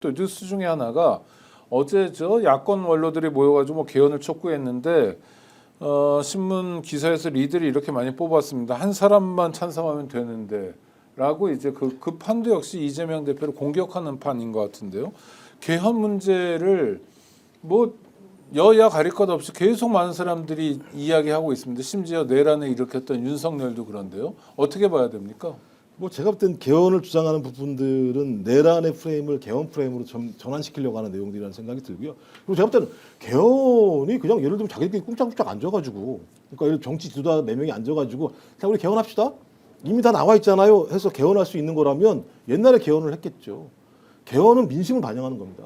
또 뉴스 중에 하나가 어제 저 야권 원로들이 모여가지고 뭐 개헌을 촉구했는데 신문 기사에서 리들이 이렇게 많이 뽑았습니다. 한 사람만 찬성하면 되는데라고 이제 그 판도 역시 이재명 대표를 공격하는 판인 것 같은데요. 개헌 문제를 뭐 여야 가릴 것 없이 계속 많은 사람들이 이야기하고 있습니다. 심지어 내란을 일으켰던 윤석열도 그런데요. 어떻게 봐야 됩니까? 뭐 제가 볼 땐 개헌을 주장하는 부분들은 내란의 프레임을 개헌 프레임으로 전환시키려고 하는 내용들이라는 생각이 들고요. 그리고 제가 볼 때는 개헌이 그냥 예를 들면 자기들끼리 꿍짝꿍짝 앉아가지고, 그러니까 예를 정치 지도자 4명이 앉아가지고 자 우리 개헌합시다. 이미 다 나와 있잖아요. 해서 개헌할 수 있는 거라면 옛날에 개헌을 했겠죠. 개헌은 민심을 반영하는 겁니다.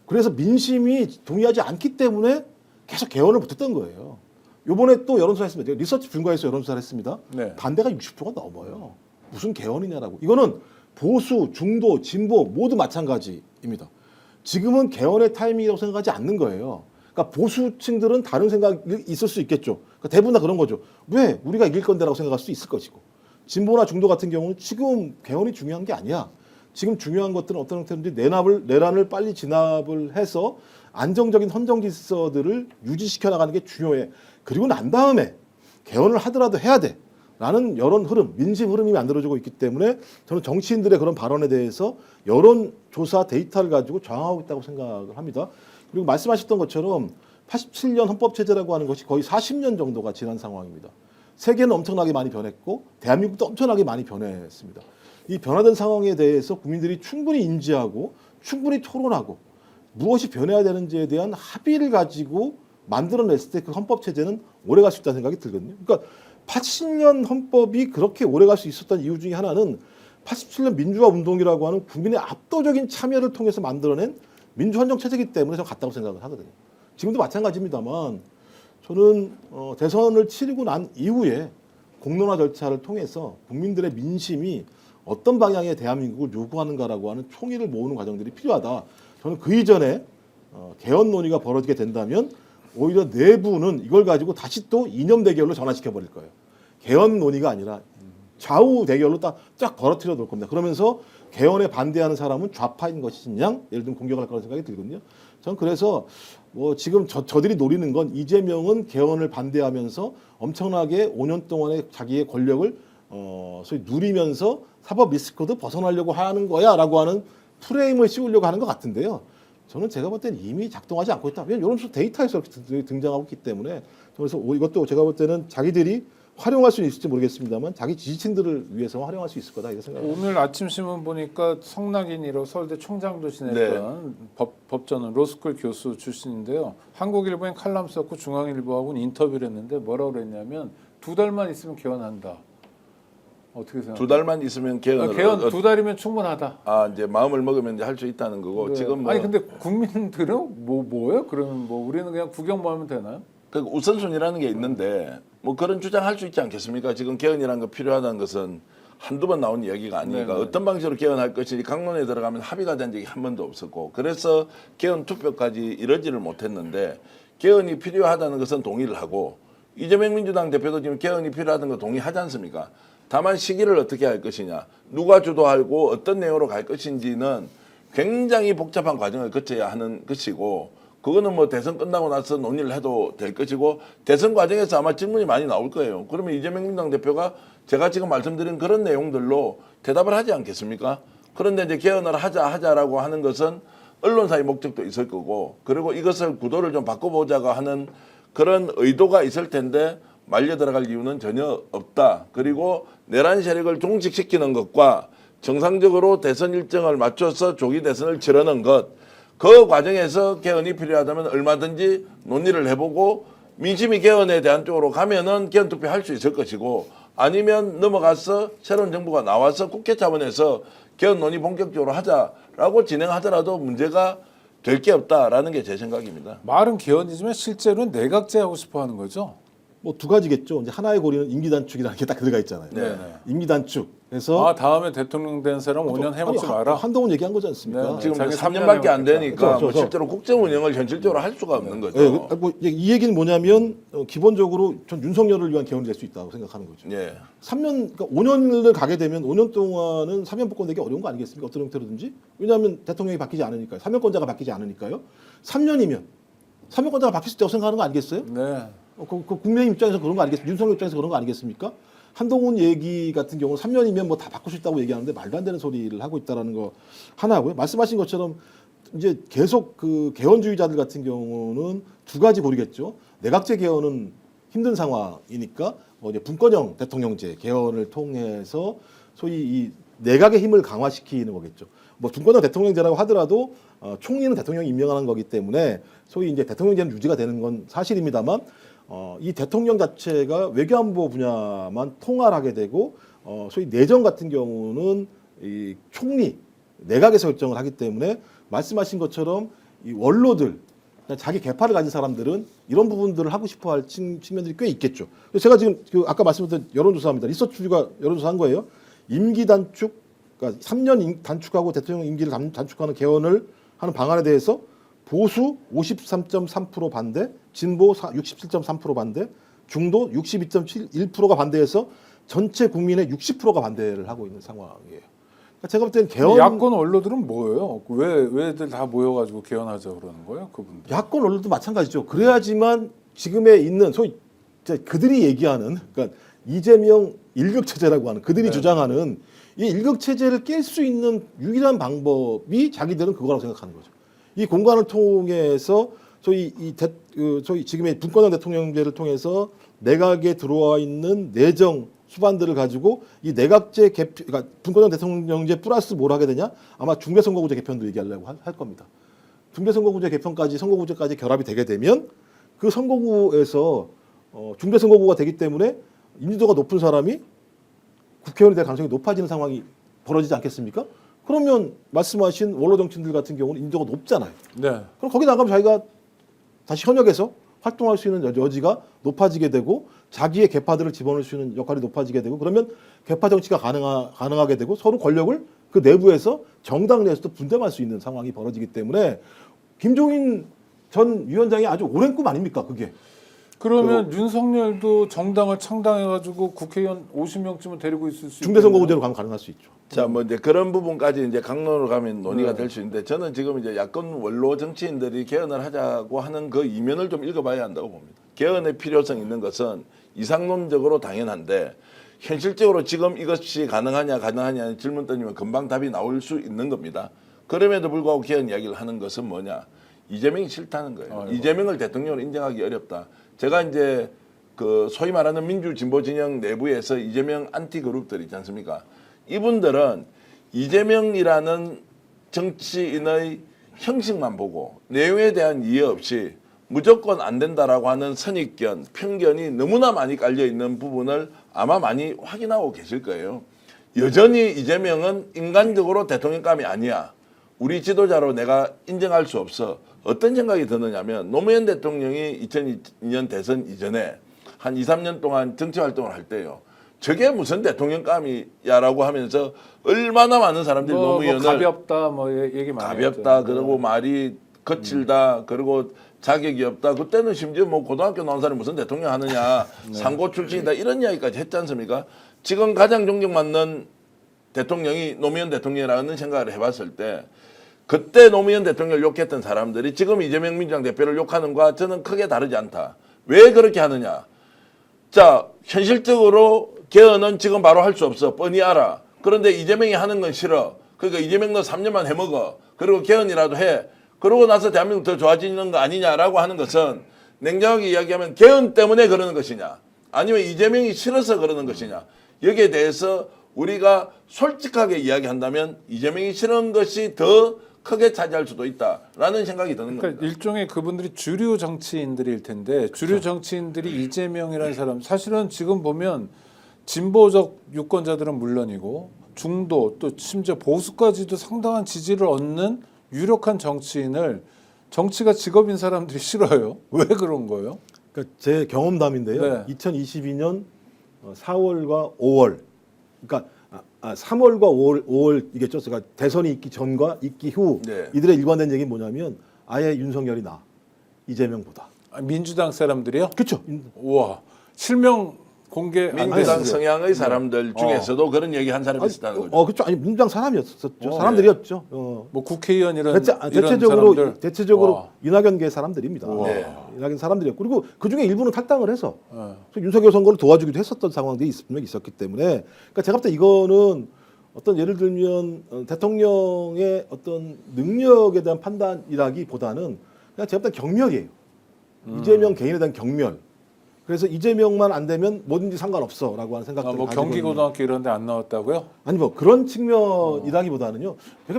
그래서 민심이 동의하지 않기 때문에 계속 개헌을 못했던 거예요. 요번에 또 여론조사 했습니다. 리서치 분과에서 여론조사를 했습니다. 네. 반대가 60%가 넘어요. 무슨 개헌이냐라고. 이거는 보수, 중도, 진보 모두 마찬가지입니다. 지금은 개헌의 타이밍이라고 생각하지 않는 거예요. 그러니까 보수층들은 다른 생각이 있을 수 있겠죠. 그러니까 대부분 다 그런 거죠. 왜? 우리가 이길 건데라고 생각할 수 있을 것이고. 진보나 중도 같은 경우는 지금 개헌이 중요한 게 아니야. 지금 중요한 것들은 어떤 형태인지 내란을 빨리 진압을 해서 안정적인 헌정 질서들을 유지시켜 나가는 게 중요해. 그리고 난 다음에 개헌을 하더라도 해야 돼. 라는 여론 흐름, 민심 흐름이 만들어지고 있기 때문에 저는 정치인들의 그런 발언에 대해서 여론조사 데이터를 가지고 저항하고 있다고 생각을 합니다. 그리고 말씀하셨던 것처럼 87년 헌법체제라고 하는 것이 거의 40년 정도가 지난 상황입니다. 세계는 엄청나게 많이 변했고 대한민국도 엄청나게 많이 변했습니다. 이 변화된 상황에 대해서 국민들이 충분히 인지하고 충분히 토론하고 무엇이 변해야 되는지에 대한 합의를 가지고 만들어냈을 때 그 헌법체제는 오래갈 수 있다는 생각이 들거든요. 그러니까 80년 헌법이 그렇게 오래갈 수 있었던 이유 중에 하나는 87년 민주화 운동이라고 하는 국민의 압도적인 참여를 통해서 만들어낸 민주헌정 체제이기 때문에 저는 같다고 생각을 하거든요. 지금도 마찬가지입니다만 저는 대선을 치르고 난 이후에 공론화 절차를 통해서 국민들의 민심이 어떤 방향의 대한민국을 요구하는가라고 하는 총의를 모으는 과정들이 필요하다. 저는 그 이전에 개헌 논의가 벌어지게 된다면 오히려 내부는 이걸 가지고 다시 또 이념 대결로 전환시켜 버릴 거예요. 개헌 논의가 아니라 좌우 대결로 쫙 벌어뜨려 놓을 겁니다. 그러면서 개헌에 반대하는 사람은 좌파인 것이냐, 예를 들면 공격을 할 거라는 생각이 들거든요. 저는 그래서 뭐 지금 저들이 노리는 건 이재명은 개헌을 반대하면서 엄청나게 5년 동안의 자기의 권력을 소위 누리면서 사법 리스크도 벗어나려고 하는 거야라고 하는 프레임을 씌우려고 하는 것 같은데요. 저는 제가 볼 때는 이미 작동하지 않고 있다. 왜냐하면 이런 데이터에서 등장하고 있기 때문에 그래서 이것도 제가 볼 때는 자기들이 활용할 수 있을지 모르겠습니다만 자기 지지층들을 위해서 활용할 수 있을 거다 이런 생각입니다. 오늘 아침 신문 보니까 성낙인이로 서울대 총장도 지냈던 법전 로스쿨 교수 출신인데요. 한국일보엔 칼럼 썼고 중앙일보하고는 인터뷰를 했는데 뭐라고 그랬냐면 2달만 있으면 개헌한다. 어떻게 생각해요? 2달만 있으면 개헌을 개헌 2달이면 충분하다. 이제 마음을 먹으면 할 수 있다는 거고. 네. 지금 뭐 아니 근데 국민들은 뭐예요? 그러면 뭐 우리는 그냥 구경만 하면 되나요? 그 우선순위라는 게 있는데 뭐 그런 주장할 수 있지 않겠습니까? 지금 개헌이라는 거 필요하다는 것은 한두 번 나온 이야기가 아니니까 네네. 어떤 방식으로 개헌할 것인지 강론에 들어가면 합의가 된 적이 한 번도 없었고 그래서 개헌 투표까지 이러지를 못했는데 개헌이 필요하다는 것은 동의를 하고 이재명 민주당 대표도 지금 개헌이 필요하다는 거 동의하지 않습니까? 다만 시기를 어떻게 할 것이냐, 누가 주도하고 어떤 내용으로 갈 것인지는 굉장히 복잡한 과정을 거쳐야 하는 것이고 그거는 뭐 대선 끝나고 나서 논의를 해도 될 것이고 대선 과정에서 아마 질문이 많이 나올 거예요. 그러면 이재명 민주당 대표가 제가 지금 말씀드린 그런 내용들로 대답을 하지 않겠습니까? 그런데 이제 개헌을 하자라고 하는 것은 언론사의 목적도 있을 거고 그리고 이것을 구도를 좀 바꿔보자고 하는 그런 의도가 있을 텐데 말려 들어갈 이유는 전혀 없다. 그리고 내란 세력을 종식시키는 것과 정상적으로 대선 일정을 맞춰서 조기 대선을 치르는 것, 그 과정에서 개헌이 필요하다면 얼마든지 논의를 해보고 민심이 개헌에 대한 쪽으로 가면은 개헌 투표할 수 있을 것이고 아니면 넘어가서 새로운 정부가 나와서 국회 차원에서 개헌 논의 본격적으로 하자라고 진행하더라도 문제가 될 게 없다라는 게 제 생각입니다. 말은 개헌이지만 실제로는 내각제하고 싶어 하는 거죠. 뭐 두 가지겠죠. 이제 하나의 고리는 임기 단축이라는 게 딱 들어가 있잖아요. 네. 임기 단축. 그래서 아 다음에 대통령 된 사람 5년 해먹지 마라. 한동훈 얘기한 거지 않습니까? 네. 지금 자기 3년밖에 안 되니까 그렇죠, 뭐 그렇죠. 실제로 국정 운영을 현실적으로 할 수가 없는 거죠. 예, 이 얘기는 뭐냐면 기본적으로 전 윤석열을 위한 개헌이 될 수 있다고 생각하는 거죠. 예. 3년, 그러니까 5년을 가게 되면 5년 동안은 3년 복권 되기 어려운 거 아니겠습니까? 어떤 형태로든지. 왜냐하면 대통령이 바뀌지 않으니까요. 3년권자가 바뀌지 않으니까요. 3년이면 3년권자가 바뀔 수 있다고 생각하는 거 아니겠어요? 네. 그 국민의 입장에서 그런 거 아니겠습니까? 윤석열 입장에서 그런 거 아니겠습니까? 한동훈 얘기 같은 경우는 3년이면 뭐 다 바꿀 수 있다고 얘기하는데 말도 안 되는 소리를 하고 있다라는 거 하나고요. 말씀하신 것처럼 이제 계속 그 개헌주의자들 같은 경우는 두 가지 고리겠죠. 내각제 개헌은 힘든 상황이니까 이제 분권형 대통령제 개헌을 통해서 소위 이 내각의 힘을 강화시키는 거겠죠. 뭐 분권형 대통령제라고 하더라도 총리는 대통령이 임명하는 거기 때문에 소위 이제 대통령제는 유지가 되는 건 사실입니다만 이 대통령 자체가 외교안보 분야만 통할하게 되고 소위 내정 같은 경우는 이 총리 내각에서 결정을 하기 때문에 말씀하신 것처럼 이 원로들 자기 계파를 가진 사람들은 이런 부분들을 하고 싶어할 측면들이 꽤 있겠죠. 그래서 제가 지금 그 아까 말씀드린 여론조사입니다. 리서치가 여론조사한 거예요. 임기 단축, 그러니까 3년 단축하고 대통령 임기를 단축하는 개헌을 하는 방안에 대해서 보수 53.3% 반대, 진보 67.3% 반대, 중도 62.71%가 반대해서 전체 국민의 60%가 반대를 하고 있는 상황이에요. 그러니까 제가 볼 때는 개헌 야권 언론들은 뭐예요? 왜들 다 모여가지고 개헌하자 그러는 거예요? 그분들. 야권 언론도 마찬가지죠. 그래야지만 지금에 있는 소위 그들이 얘기하는 그러니까 이재명 일극 체제라고 하는 그들이 주장하는 이 일극 체제를 깰 수 있는 유일한 방법이 자기들은 그거라고 생각하는 거죠. 이 공간을 통해서 소위 소위 지금의 분권형 대통령제를 통해서 내각에 들어와 있는 내정 수반들을 가지고 이 내각제 개편, 그러니까 분권형 대통령제 플러스 뭘 하게 되냐? 아마 중대선거구제 개편도 얘기하려고 할 겁니다. 중대선거구제 개편까지 선거구제까지 결합이 되게 되면 그 선거구에서 중대선거구가 되기 때문에 인지도가 높은 사람이 국회의원이 될 가능성이 높아지는 상황이 벌어지지 않겠습니까? 그러면 말씀하신 원로 정치인들 같은 경우는 인지도가 높잖아요. 네. 그럼 거기 나가면 자기가 다시 현역에서 활동할 수 있는 여지가 높아지게 되고 자기의 계파들을 집어넣을 수 있는 역할이 높아지게 되고 그러면 계파 정치가 가능하게 되고 서로 권력을 그 내부에서 정당 내에서도 분담할 수 있는 상황이 벌어지기 때문에 김종인 전 위원장이 아주 오랜 꿈 아닙니까 그게. 그러면 윤석열도 정당을 창당해가지고 국회의원 50명쯤은 데리고 있을 수 중대선거구제로 가면 가능할 수 있죠. 자, 뭐 이제 그런 부분까지 이제 강론으로 가면 논의가 될 수 있는데 저는 지금 이제 야권 원로 정치인들이 개헌을 하자고 하는 그 이면을 좀 읽어봐야 한다고 봅니다. 개헌의 필요성 있는 것은 이상론적으로 당연한데 현실적으로 지금 이것이 가능하냐 하는 질문 던지면 금방 답이 나올 수 있는 겁니다. 그럼에도 불구하고 개헌 이야기를 하는 것은 뭐냐? 이재명이 싫다는 거예요. 아이고. 이재명을 대통령으로 인정하기 어렵다. 제가 이제 그 소위 말하는 민주 진보 진영 내부에서 이재명 안티 그룹들 있지 않습니까? 이분들은 이재명이라는 정치인의 형식만 보고 내용에 대한 이해 없이 무조건 안 된다라고 하는 선입견, 편견이 너무나 많이 깔려 있는 부분을 아마 많이 확인하고 계실 거예요. 여전히 이재명은 인간적으로 대통령감이 아니야. 우리 지도자로 내가 인정할 수 없어. 어떤 생각이 드느냐면 노무현 대통령이 2002년 대선 이전에 한 2, 3년 동안 정치 활동을 할 때요. 저게 무슨 대통령감이야라고 하면서 얼마나 많은 사람들이 노무현을 가볍다 뭐 얘기 많이 가볍다 했죠. 그리고 말이 거칠다 그리고 자격이 없다. 그때는 심지어 뭐 고등학교 나온 사람이 무슨 대통령 하느냐 상고 출신이다 이런 이야기까지 했지 않습니까? 지금 가장 존경받는 대통령이 노무현 대통령이라는 생각을 해봤을 때 그때 노무현 대통령을 욕했던 사람들이 지금 이재명 민주당 대표를 욕하는 것과 저는 크게 다르지 않다. 왜 그렇게 하느냐? 자, 현실적으로 개헌은 지금 바로 할 수 없어. 뻔히 알아. 그런데 이재명이 하는 건 싫어. 그러니까 이재명도 3년만 해먹어. 그리고 개헌이라도 해. 그러고 나서 대한민국 더 좋아지는 거 아니냐라고 하는 것은 냉정하게 이야기하면 개헌 때문에 그러는 것이냐. 아니면 이재명이 싫어서 그러는 것이냐. 여기에 대해서 우리가 솔직하게 이야기한다면 이재명이 싫은 것이 더 크게 차지할 수도 있다라는 생각이 드는 그러니까 겁니다. 일종의 그분들이 주류 정치인들일 텐데 주류 정치인들이 이재명이라는 사람 사실은 지금 보면 진보적 유권자들은 물론이고 중도 또 심지어 보수까지도 상당한 지지를 얻는 유력한 정치인을 정치가 직업인 사람들이 싫어요. 왜 그런 거예요? 그러니까 제 경험담인데요. 네. 2022년 4월과 5월, 그러니까 3월과 5월이겠죠. 그러니까 대선이 있기 전과 있기 후 네. 이들의 일관된 얘기는 뭐냐면 아예 윤석열이 나 이재명보다. 민주당 사람들이요? 그렇죠. 우와, 실명 공개 안 민주당 됐어요. 성향의 사람들 중에서도 그런 얘기 한 사람이 있었다는 거죠. 그렇죠. 아니 민주당 사람이었었죠. 어, 사람들이었죠. 뭐 국회의원 이런 대체적으로 이런 사람들. 대체적으로 와. 이낙연계 사람들입니다. 우와. 네. 이낙연 사람들이었고 그리고 그 중에 일부는 탈당을 해서 네. 윤석열 선거를 도와주기도 했었던 상황들이 분명히 있었기 때문에 그러니까 제가 볼 때 이거는 어떤 예를 들면 대통령의 어떤 능력에 대한 판단이라기보다는 그냥 제가 볼 때 경멸이에요. 이재명 개인에 대한 경멸. 그래서 이재명만 안 되면 뭐든지 상관없어라고 하는 생각들을 뭐 가지고 있는. 경기고등학교 이런 데 안 나왔다고요? 아니 뭐 그런 측면이라기보다는요.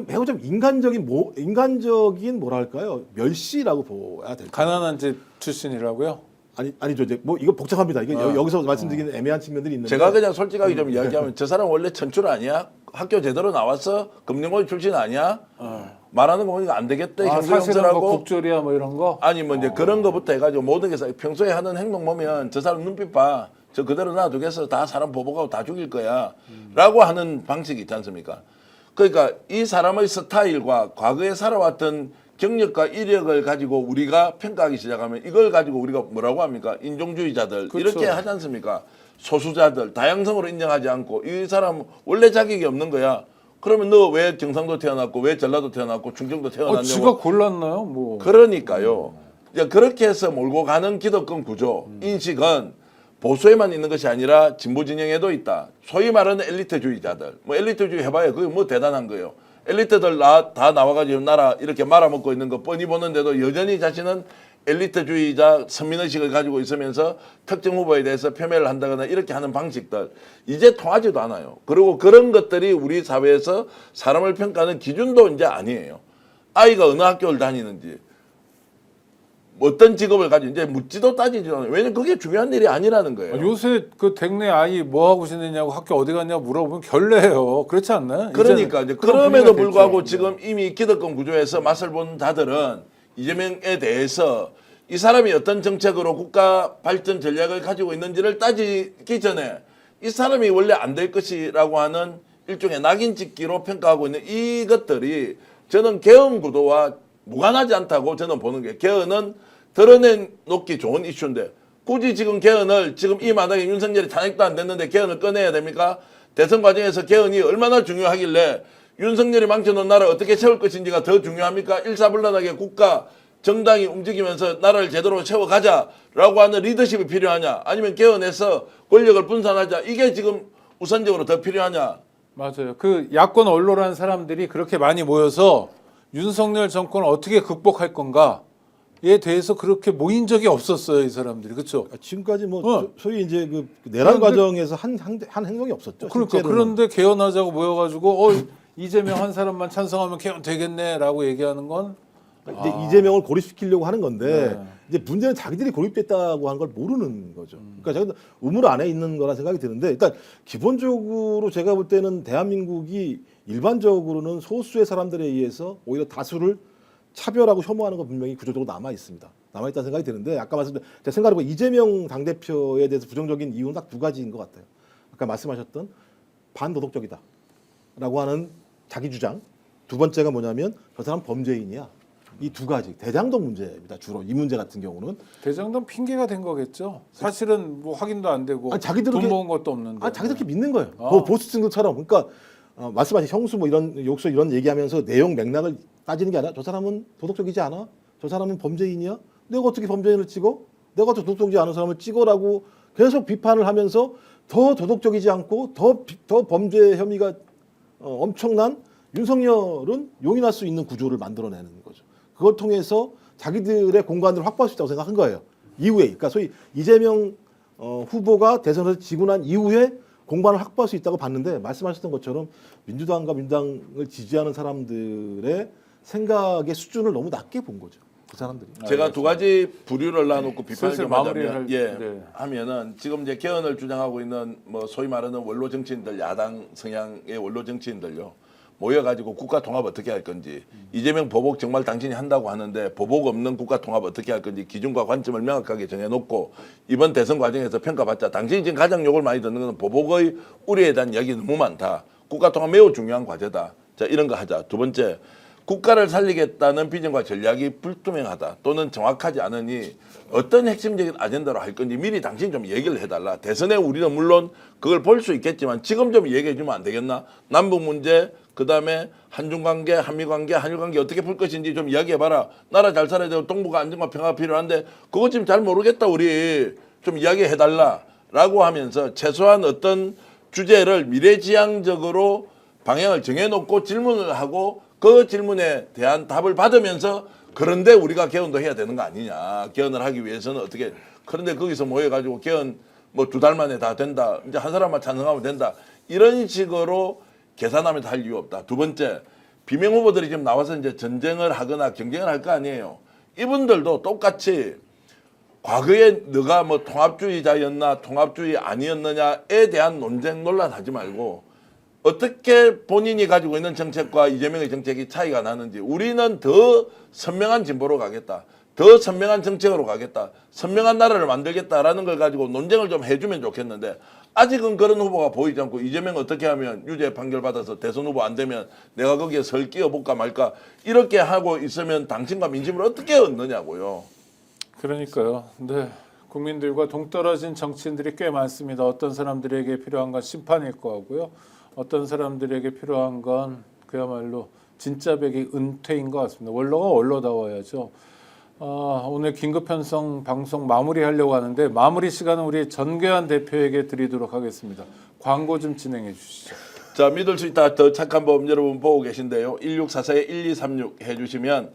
매우 좀 인간적인 뭐랄까요 멸시라고 봐야 될까요? 가난한 집 출신이라고요? 아니죠. 이제 뭐 이거 복잡합니다. 이게 어. 여기서 말씀드리기는 애매한 측면들이 있는데. 제가 그냥 솔직하게 좀 이야기하면 저 사람 원래 천출 아니야? 학교 제대로 나왔어? 금융고시 출신 아니야? 말하는 거 보니까 안 되겠대. 사실은 뭐 형사형사라고. 국조리야 뭐 이런 거? 아니 뭐 이제 그런 거부터 해가지고 모든 게 평소에 하는 행동 보면 저 사람 눈빛 봐. 저 그대로 놔두겠어. 다 사람 보복하고 다 죽일 거야. 라고 하는 방식이 있지 않습니까? 그러니까 이 사람의 스타일과 과거에 살아왔던 경력과 이력을 가지고 우리가 평가하기 시작하면 이걸 가지고 우리가 뭐라고 합니까? 인종주의자들 그렇죠. 이렇게 하지 않습니까? 소수자들 다양성으로 인정하지 않고 이 사람 원래 자격이 없는 거야. 그러면 너 왜 경상도 태어났고 왜 전라도 태어났고 충청도 태어났냐고. 지가 골랐나요? 뭐. 그러니까요. 이제 그렇게 해서 몰고 가는 기득권 구조 인식은 보수에만 있는 것이 아니라 진보 진영에도 있다. 소위 말하는 엘리트주의자들. 뭐 엘리트주의 해봐야 그게 뭐 대단한 거예요. 엘리트들 다 나와가지고 나라 이렇게 말아먹고 있는 거 뻔히 보는데도 여전히 자신은 엘리트주의자 선민의식을 가지고 있으면서 특정 후보에 대해서 표매를 한다거나 이렇게 하는 방식들 이제 통하지도 않아요. 그리고 그런 것들이 우리 사회에서 사람을 평가하는 기준도 이제 아니에요. 아이가 어느 학교를 다니는지 어떤 직업을 가지고 이제 묻지도 따지지도 않아요. 왜냐면 그게 중요한 일이 아니라는 거예요. 요새 그 댁내 아이 뭐 하고 지내냐고 학교 어디 갔냐고 물어보면 결례해요. 그렇지 않나요? 그러니까 이제 그런 그럼에도 분위기가 불구하고 됐죠. 지금 이미 기득권 구조에서 맛을 본 자들은 이재명에 대해서 이 사람이 어떤 정책으로 국가 발전 전략을 가지고 있는지를 따지기 전에 이 사람이 원래 안 될 것이라고 하는 일종의 낙인 찍기로 평가하고 있는 이것들이 저는 개헌 구도와 무관하지 않다고 저는 보는 게 개헌은 드러내놓기 좋은 이슈인데 굳이 지금 개헌을 지금 이 마당에 윤석열이 탄핵도 안 됐는데 개헌을 꺼내야 됩니까? 대선 과정에서 개헌이 얼마나 중요하길래 윤석열이 망쳐놓은 나라를 어떻게 세울 것인지가 더 중요합니까? 일사불란하게 국가 정당이 움직이면서 나라를 제대로 세워가자라고 하는 리더십이 필요하냐? 아니면 개헌해서 권력을 분산하자? 이게 지금 우선적으로 더 필요하냐? 맞아요. 그 야권 언론한 사람들이 그렇게 많이 모여서 윤석열 정권을 어떻게 극복할 건가에 대해서 그렇게 모인 적이 없었어요, 이 사람들이. 그렇죠? 지금까지 뭐 어. 소위 이제 그 내란 그런데- 과정에서 한 행동이 없었죠. 그러니까 실제로는. 그런데 개헌하자고 모여가지고 이재명 한 사람만 찬성하면 개헌 되겠네라고 얘기하는 건 이제 이재명을 고립시키려고 하는 건데 네. 이제 문제는 자기들이 고립됐다고 하는 걸 모르는 거죠. 그러니까 제가 우물 안에 있는 거라 생각이 드는데 일단 기본적으로 제가 볼 때는 대한민국이 일반적으로는 소수의 사람들에 의해서 오히려 다수를 차별하고 혐오하는 건 분명히 구조적으로 남아 있습니다. 남아 있다는 생각이 드는데 아까 말씀드린 제가 생각해보면 이재명 당대표에 대해서 부정적인 이유는 딱 두 가지인 것 같아요. 아까 말씀하셨던 반도덕적이다라고 하는 자기 주장. 두 번째가 뭐냐면 저 사람 범죄인이야. 이 두 가지 대장동 문제입니다. 주로 이 문제 같은 경우는 대장동 핑계가 된 거겠죠. 사실은 뭐 확인도 안 되고 아니, 자기들은 돈 그게- 모은 것도 없는데. 자기들 이렇게 믿는 거예요. 아. 뭐 보수층들처럼 그러니까 말씀하신 형수 뭐 이런 욕설 이런 얘기하면서 내용 맥락을 따지는 게 아니라 저 사람은 도덕적이지 않아? 저 사람은 범죄인이야? 내가 어떻게 범죄인을 찍어? 내가 어떻게 도덕적이지 않은 사람을 찍어라고 계속 비판을 하면서 더 도덕적이지 않고 더 범죄 혐의가 엄청난 윤석열은 용인할 수 있는 구조를 만들어내는 거죠. 그걸 통해서 자기들의 공간을 확보할 수 있다고 생각한 거예요. 이후에, 그러니까 소위 이재명 후보가 대선에서 지고 난 이후에 공간을 확보할 수 있다고 봤는데 말씀하셨던 것처럼 민주당과 민주당을 지지하는 사람들의 생각의 수준을 너무 낮게 본 거죠. 그 사람들이. 제가 두 가지 부류를 나눠놓고 비판을 슬슬 좀 마무리를 하자면, 네. 하면은 지금 이제 개헌을 주장하고 있는 뭐 소위 말하는 원로 정치인들 야당 성향의 원로 정치인들요. 모여가지고 국가 통합 어떻게 할 건지 이재명 보복 정말 당신이 한다고 하는데 보복 없는 국가 통합 어떻게 할 건지 기준과 관점을 명확하게 정해놓고 이번 대선 과정에서 평가받자. 당신이 지금 가장 욕을 많이 듣는 것은 보복의 우려에 대한 이야기 너무 많다. 국가 통합 매우 중요한 과제다. 자, 이런 거 하자. 두 번째, 국가를 살리겠다는 비전과 전략이 불투명하다 또는 정확하지 않으니 어떤 핵심적인 아젠다로 할 건지 미리 당신이 좀 얘기를 해달라. 대선에 우리는 물론 그걸 볼 수 있겠지만 지금 좀 얘기해 주면 안 되겠나? 남북 문제, 그다음에 한중 관계, 한미 관계, 한일 관계 어떻게 풀 것인지 좀 이야기해봐라. 나라 잘 살아야 되고 동북아 안정과 평화가 필요한데 그거 지금 잘 모르겠다 우리. 좀 이야기해달라라고 하면서 최소한 어떤 주제를 미래지향적으로 방향을 정해놓고 질문을 하고 그 질문에 대한 답을 받으면서 그런데 우리가 개헌도 해야 되는 거 아니냐. 개헌을 하기 위해서는 어떻게. 그런데 거기서 모여가지고 개헌 뭐 2달 만에 다 된다. 이제 한 사람만 찬성하면 된다. 이런 식으로 계산하면서 할 이유 없다. 두 번째, 비명 후보들이 지금 나와서 이제 전쟁을 하거나 경쟁을 할 거 아니에요. 이분들도 똑같이 과거에 너가 뭐 통합주의자였나 통합주의 아니었느냐에 대한 논쟁 논란하지 말고 어떻게 본인이 가지고 있는 정책과 이재명의 정책이 차이가 나는지 우리는 더 선명한 진보로 가겠다. 더 선명한 정책으로 가겠다. 선명한 나라를 만들겠다라는 걸 가지고 논쟁을 좀 해주면 좋겠는데 아직은 그런 후보가 보이지 않고 이재명 어떻게 하면 유죄 판결 받아서 대선 후보 안 되면 내가 거기에 설 끼어볼까 말까 이렇게 하고 있으면 당신과 민심을 어떻게 얻느냐고요. 그러니까요. 네. 국민들과 동떨어진 정치인들이 꽤 많습니다. 어떤 사람들에게 필요한 건 심판일 거고요. 어떤 사람들에게 필요한 건 그야말로 진짜 백이 은퇴인 것 같습니다. 원로가 원로다워야죠. 오늘 긴급편성 방송 마무리하려고 하는데 마무리 시간은 우리 전계환 대표에게 드리도록 하겠습니다. 광고 좀 진행해 주시죠. 자, 믿을 수 있다. 더 착한 법 여러분 보고 계신데요. 1644-1236 해주시면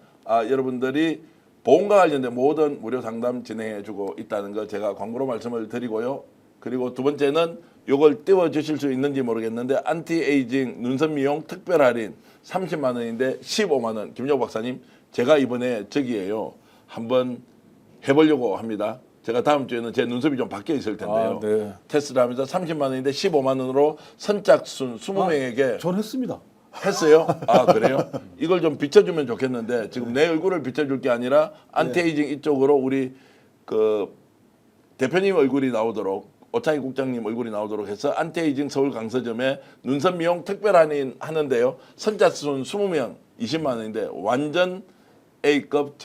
여러분들이 보험과 관련된 모든 무료 상담 진행해주고 있다는 거 제가 광고로 말씀을 드리고요. 그리고 두 번째는 이걸 띄워주실 수 있는지 모르겠는데 안티에이징 눈썹 미용 특별 할인 30만 원인데 15만 원. 김용 박사님, 제가 이번에 저기에요. 한번 해보려고 합니다. 제가 다음 주에는 제 눈썹이 좀 바뀌어 있을 텐데요. 네. 테스트를 하면서 30만 원인데 15만 원으로 선착순 20명에게 전 했습니다. 했어요? 아, 그래요? 이걸 좀 비춰주면 좋겠는데 지금 내 얼굴을 비춰줄 게 아니라 안티에이징 이쪽으로 우리 그 대표님 얼굴이 나오도록 오창희 국장님 얼굴이 나오도록 해서 안티에이징 서울 강서점에 눈썹 미용 특별 할인 하는데요. 선착순 20명 20만 원인데 완전 A급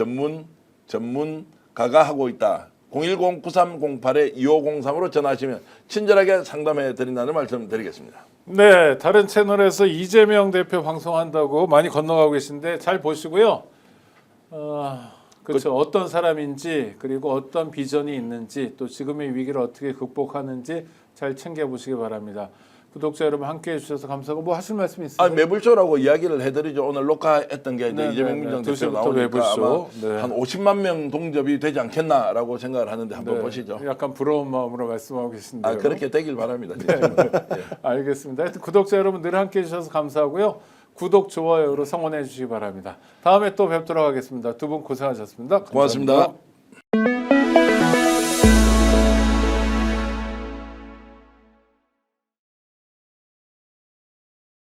전문가가 하고 있다. 010-9308-2503으로 전화하시면 친절하게 상담해 드린다는 말씀 드리겠습니다. 네, 다른 채널에서 이재명 대표 방송한다고 많이 건너가고 계신데 잘 보시고요. 그렇죠. 어떤 사람인지 그리고 어떤 비전이 있는지 또 지금의 위기를 어떻게 극복하는지 잘 챙겨보시기 바랍니다. 구독자 여러분 함께해 주셔서 감사하고 뭐 하실 말씀 있으세요? 매불쇼라고 이야기를 해드리죠. 오늘 녹화했던 게 이제 네, 이재명 민주당 대표 2시부터 나오니까 매불쇼. 아마 네. 한 50만 명 동접이 되지 않겠나라고 생각을 하는데 한번 네, 보시죠. 약간 부러운 마음으로 말씀하고 계신데요. 그렇게 되길 바랍니다. 알겠습니다. 하여튼 구독자 여러분 늘 함께해 주셔서 감사하고요. 구독, 좋아요로 성원해 주시기 바랍니다. 다음에 또 뵙도록 하겠습니다. 두 분 고생하셨습니다. 감사합니다. 고맙습니다.